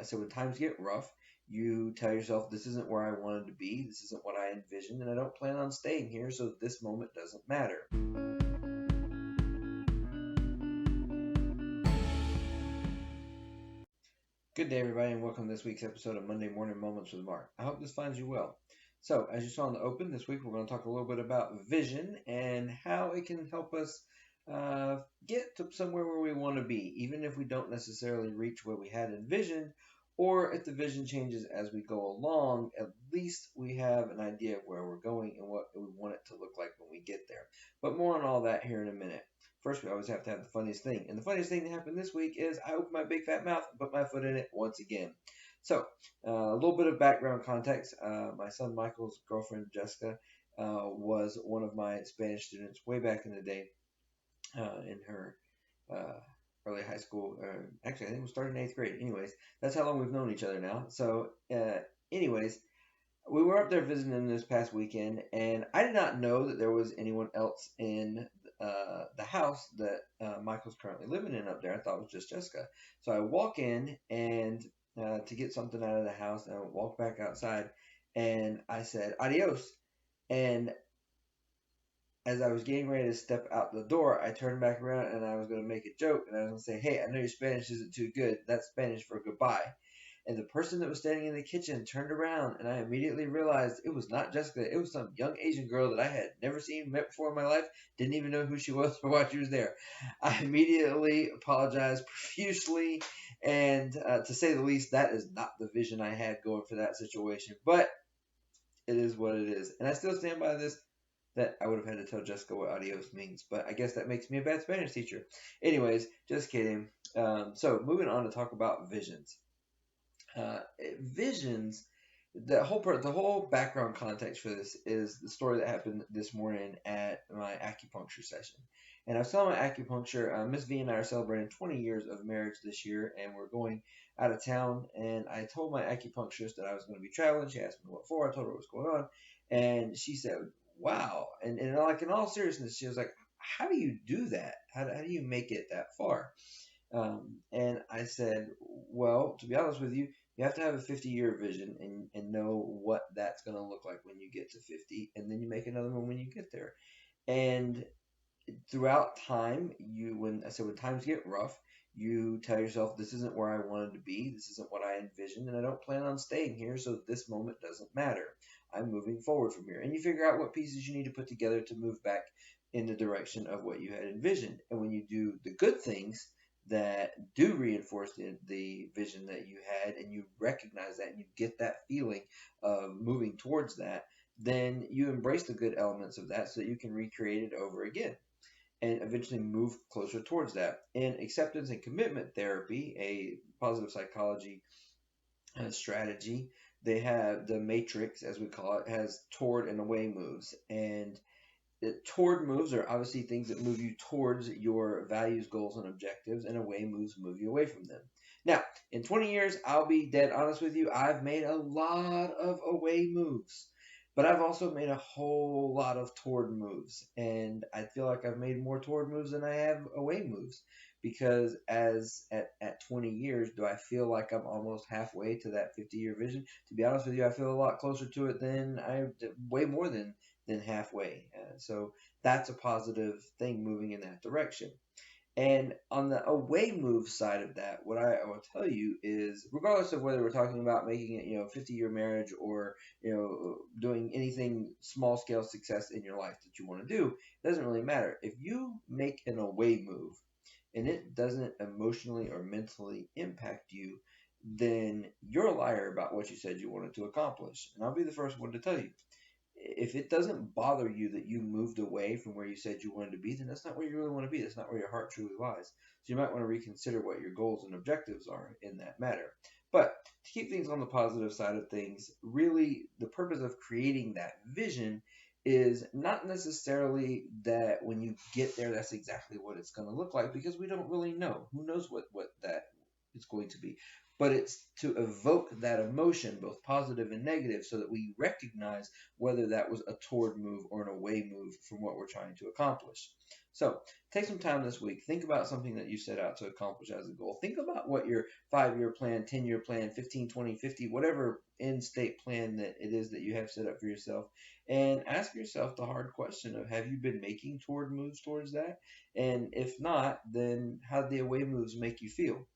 said, when times get rough, you tell yourself, this isn't where I wanted to be, this isn't what I envisioned, and I don't plan on staying here, so this moment doesn't matter. Good day, everybody, and welcome to this week's episode of Monday Morning Moments with Mark. I hope this finds you well. So, as you saw in the open, this week we're going to talk a little bit about vision and how it can help us get to somewhere where we want to be, even if we don't necessarily reach where we had envisioned, or if the vision changes as we go along. At least we have an idea of where we're going and what we want it to look like when we get there. But more on all that here in a minute. First, we always have to have the funniest thing. And the funniest thing that happened this week is I opened my big fat mouth and put my foot in it once again. So, a little bit of background context. My son Michael's girlfriend, Jessica, was one of my Spanish students way back in the day in her early high school. Actually, I think it started in 8th grade. Anyways, that's how long we've known each other now. So, anyways, we were up there visiting them this past weekend, and I did not know that there was anyone else in the house that Michael's currently living in up there. I thought it was just Jessica. So I walk in and to get something out of the house, and I walk back outside, and I said, adios. And as I was getting ready to step out the door, I turned back around and I was going to make a joke, and I was going to say, hey, I know your Spanish isn't too good. That's Spanish for goodbye. And the person that was standing in the kitchen turned around, and I immediately realized it was not Jessica. It was some young Asian girl that I had never seen, met before in my life, didn't even know who she was or why she was there. I immediately apologized profusely, and to say the least, that is not the vision I had going for that situation. But it is what it is. And I still stand by this, that I would have had to tell Jessica what adios means. But I guess that makes me a bad Spanish teacher. Anyways, just kidding. So moving on to talk about visions. Visions, the whole background context for this is the story that happened this morning at my acupuncture session. And I was telling my acupuncture, Miss V and I are celebrating 20 years of marriage this year, and we're going out of town. And I told my acupuncturist that I was going to be traveling. She asked me what for. I told her what was going on, and she said, "Wow!" And like in all seriousness, she was like, "How do you do that? How do you make it that far?" And I said, "Well, to be honest with you, you have to have a 50-year vision and know what that's going to look like when you get to 50, and then you make another one when you get there." And throughout time, when times get rough, you tell yourself, this isn't where I wanted to be, this isn't what I envisioned, and I don't plan on staying here, so this moment doesn't matter. I'm moving forward from here. And you figure out what pieces you need to put together to move back in the direction of what you had envisioned. And when you do the good things that do reinforce the vision that you had, and you recognize that and you get that feeling of moving towards that, then you embrace the good elements of that so that you can recreate it over again and eventually move closer towards that. In acceptance and commitment therapy, a positive psychology strategy, they have the matrix, as we call it, has toward and away moves. And toward moves are obviously things that move you towards your values, goals, and objectives, and away moves move you away from them. Now, in 20 years, I'll be dead honest with you, I've made a lot of away moves, but I've also made a whole lot of toward moves, and I feel like I've made more toward moves than I have away moves, because at 20 years, do I feel like I'm almost halfway to that 50-year vision? To be honest with you, I feel a lot closer to it than way more than halfway. So that's a positive thing moving in that direction. And on the away move side of that, what I will tell you is, regardless of whether we're talking about making it, 50-year marriage, or, doing anything small scale success in your life that you want to do, it doesn't really matter. If you make an away move and it doesn't emotionally or mentally impact you, then you're a liar about what you said you wanted to accomplish. And I'll be the first one to tell you, if it doesn't bother you that you moved away from where you said you wanted to be, then that's not where you really want to be. That's not where your heart truly lies. So you might want to reconsider what your goals and objectives are in that matter. But to keep things on the positive side of things, really the purpose of creating that vision is not necessarily that when you get there, that's exactly what it's going to look like, because we don't really know. Who knows what that is going to be? But it's to evoke that emotion, both positive and negative, so that we recognize whether that was a toward move or an away move from what we're trying to accomplish. So take some time this week. Think about something that you set out to accomplish as a goal. Think about what your 5-year plan, 10-year plan, 15, 20, 50, whatever end state plan that it is that you have set up for yourself. And ask yourself the hard question of, have you been making toward moves towards that? And if not, then how do the away moves make you feel?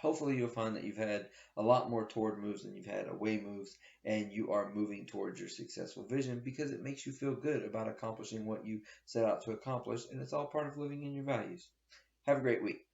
Hopefully you'll find that you've had a lot more toward moves than you've had away moves, and you are moving towards your successful vision because it makes you feel good about accomplishing what you set out to accomplish, and it's all part of living in your values. Have a great week.